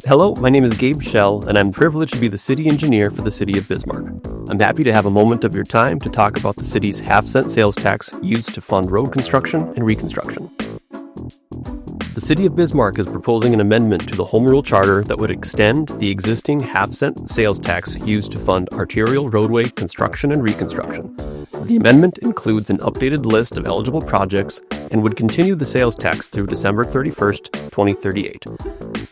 Hello, my name is Gabe Schell, and I'm privileged to be the city engineer for the city of Bismarck. I'm happy to have a moment of your time to talk about the city's half-cent sales tax used to fund road construction and reconstruction. The city of Bismarck is proposing an amendment to the Home Rule Charter that would extend the existing half-cent sales tax used to fund arterial roadway construction and reconstruction. The amendment includes an updated list of eligible projects and would continue the sales tax through December 31st, 2038.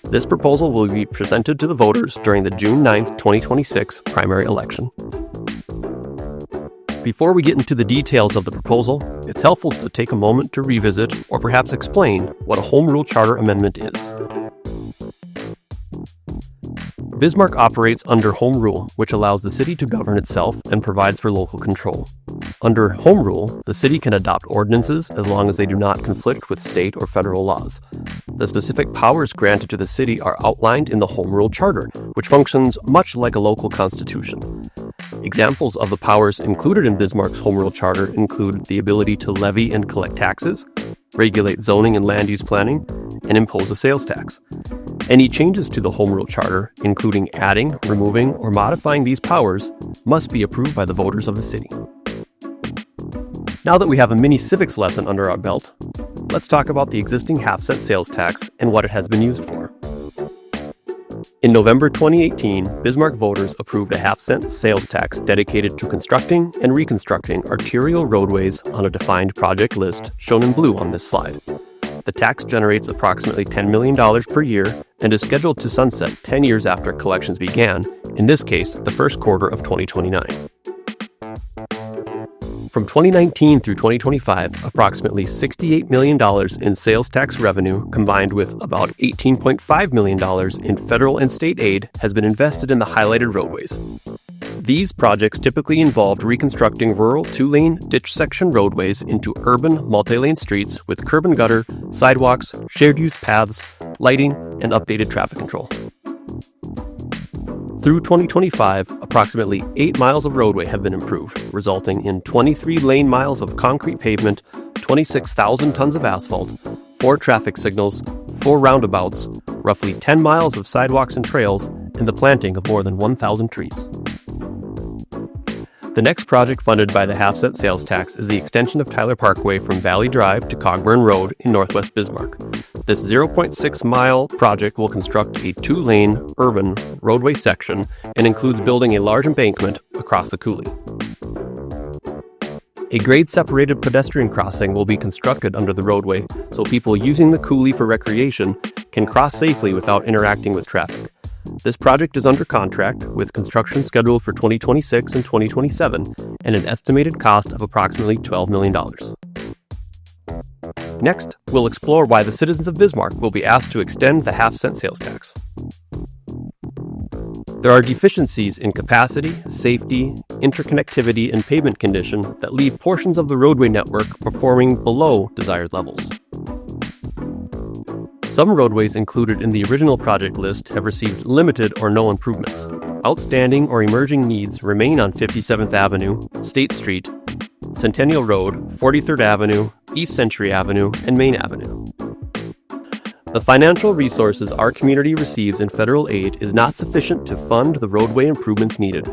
This proposal will be presented to the voters during the June 9th, 2026 primary election. Before we get into the details of the proposal, it's helpful to take a moment to revisit or perhaps explain what a Home Rule Charter amendment is. Bismarck operates under Home Rule, which allows the city to govern itself and provides for local control. Under Home Rule, the city can adopt ordinances as long as they do not conflict with state or federal laws. The specific powers granted to the city are outlined in the Home Rule Charter, which functions much like a local constitution. Examples of the powers included in Bismarck's Home Rule Charter include the ability to levy and collect taxes, regulate zoning and land use planning, and impose a sales tax. Any changes to the Home Rule Charter, including adding, removing, or modifying these powers, must be approved by the voters of the city. Now that we have a mini civics lesson under our belt, let's talk about the existing half-cent sales tax and what it has been used for. In November 2018, Bismarck voters approved a half-cent sales tax dedicated to constructing and reconstructing arterial roadways on a defined project list shown in blue on this slide. The tax generates approximately $10 million per year and is scheduled to sunset 10 years after collections began, in this case, the first quarter of 2029. From 2019 through 2025, approximately $68 million in sales tax revenue, combined with about $18.5 million in federal and state aid, has been invested in the highlighted roadways. These projects typically involved reconstructing rural two-lane ditch section roadways into urban multi-lane streets with curb and gutter, sidewalks, shared use paths, lighting, and updated traffic control. Through 2025, approximately 8 miles of roadway have been improved, resulting in 23 lane miles of concrete pavement, 26,000 tons of asphalt, 4 traffic signals, 4 roundabouts, roughly 10 miles of sidewalks and trails, and the planting of more than 1,000 trees. The next project funded by the half-cent sales tax is the extension of Tyler Parkway from Valley Drive to Cogburn Road in northwest Bismarck. This 0.6-mile project will construct a 2-lane urban roadway section and includes building a large embankment across the coulee. A grade-separated pedestrian crossing will be constructed under the roadway so people using the coulee for recreation can cross safely without interacting with traffic. This project is under contract, with construction scheduled for 2026 and 2027, and an estimated cost of approximately $12 million. Next, we'll explore why the citizens of Bismarck will be asked to extend the half-cent sales tax. There are deficiencies in capacity, safety, interconnectivity, and pavement condition that leave portions of the roadway network performing below desired levels. Some roadways included in the original project list have received limited or no improvements. Outstanding or emerging needs remain on 57th Avenue, State Street, Centennial Road, 43rd Avenue, East Century Avenue, and Main Avenue. The financial resources our community receives in federal aid is not sufficient to fund the roadway improvements needed.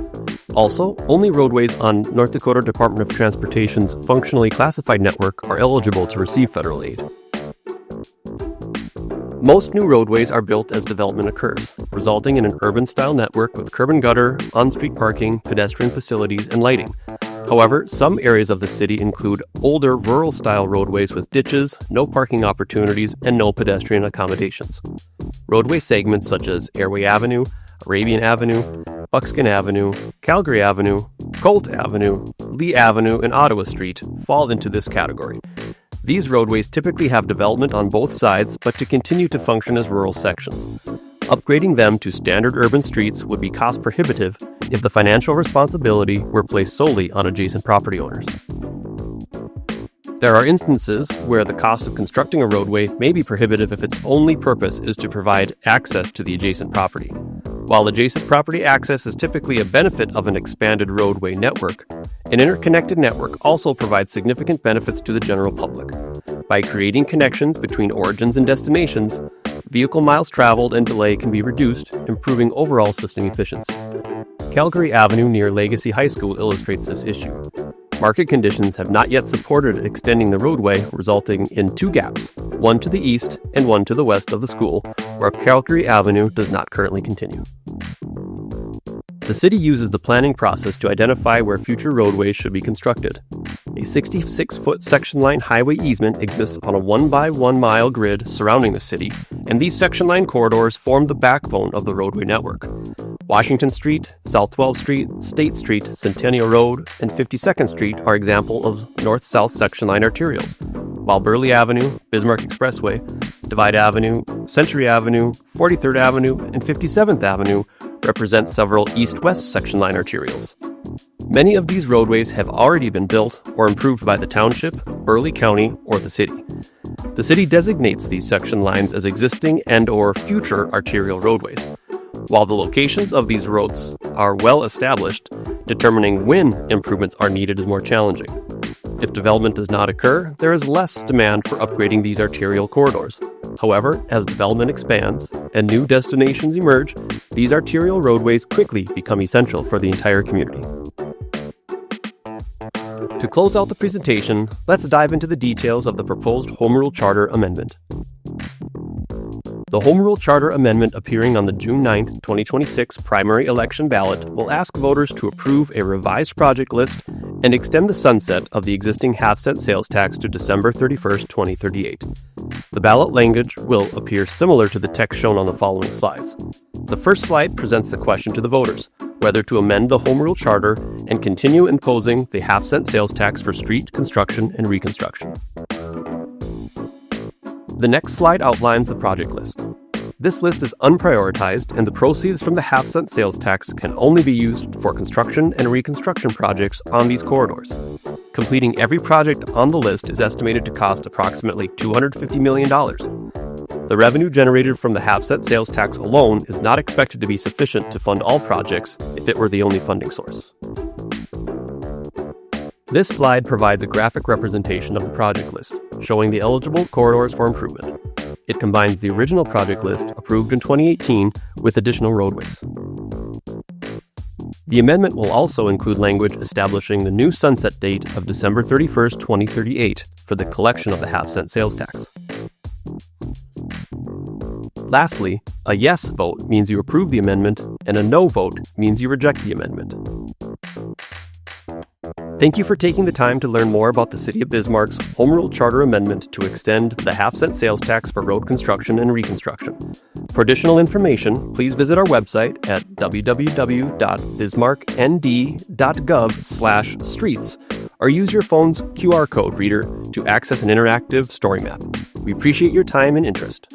Also, only roadways on North Dakota Department of Transportation's functionally classified network are eligible to receive federal aid. Most new roadways are built as development occurs, resulting in an urban-style network with curb and gutter, on-street parking, pedestrian facilities, and lighting. However, some areas of the city include older rural-style roadways with ditches, no parking opportunities, and no pedestrian accommodations. Roadway segments such as Airway Avenue, Arabian Avenue, Buckskin Avenue, Calgary Avenue, Colt Avenue, Lee Avenue, and Ottawa Street fall into this category. These roadways typically have development on both sides, but to continue to function as rural sections. Upgrading them to standard urban streets would be cost prohibitive if the financial responsibility were placed solely on adjacent property owners. There are instances where the cost of constructing a roadway may be prohibitive if its only purpose is to provide access to the adjacent property. While adjacent property access is typically a benefit of an expanded roadway network, an interconnected network also provides significant benefits to the general public. By creating connections between origins and destinations, vehicle miles traveled and delay can be reduced, improving overall system efficiency. Calgary Avenue near Legacy High School illustrates this issue. Market conditions have not yet supported extending the roadway, resulting in two gaps, one to the east and one to the west of the school, where Calgary Avenue does not currently continue. The city uses the planning process to identify where future roadways should be constructed. A 66-foot section line highway easement exists on a 1 by 1 mile grid surrounding the city, and these section line corridors form the backbone of the roadway network. Washington Street, South 12th Street, State Street, Centennial Road, and 52nd Street are examples of north-south section line arterials, while Burleigh Avenue, Bismarck Expressway, Divide Avenue, Century Avenue, 43rd Avenue, and 57th Avenue represent several east-west section line arterials. Many of these roadways have already been built or improved by the township, Burleigh County, or the city. The city designates these section lines as existing and/or future arterial roadways. While the locations of these roads are well established, determining when improvements are needed is more challenging. If development does not occur, there is less demand for upgrading these arterial corridors. However, as development expands and new destinations emerge, these arterial roadways quickly become essential for the entire community. To close out the presentation, let's dive into the details of the proposed Home Rule Charter Amendment. The Home Rule Charter Amendment appearing on the June 9, 2026 primary election ballot will ask voters to approve a revised project list and extend the sunset of the existing half-cent sales tax to December 31, 2038. The ballot language will appear similar to the text shown on the following slides. The first slide presents the question to the voters, whether to amend the Home Rule Charter and continue imposing the half-cent sales tax for street construction and reconstruction. The next slide outlines the project list. This list is unprioritized, and the proceeds from the half-cent sales tax can only be used for construction and reconstruction projects on these corridors. Completing every project on the list is estimated to cost approximately $250 million. The revenue generated from the half-cent sales tax alone is not expected to be sufficient to fund all projects if it were the only funding source. This slide provides a graphic representation of the project list, showing the eligible corridors for improvement. It combines the original project list, approved in 2018, with additional roadways. The amendment will also include language establishing the new sunset date of December 31, 2038 for the collection of the half-cent sales tax. Lastly, a yes vote means you approve the amendment, and a no vote means you reject the amendment. Thank you for taking the time to learn more about the City of Bismarck's Home Rule Charter Amendment to extend the half-cent sales tax for road construction and reconstruction. For additional information, please visit our website at www.bismarcknd.gov/streets or use your phone's QR code reader to access an interactive story map. We appreciate your time and interest.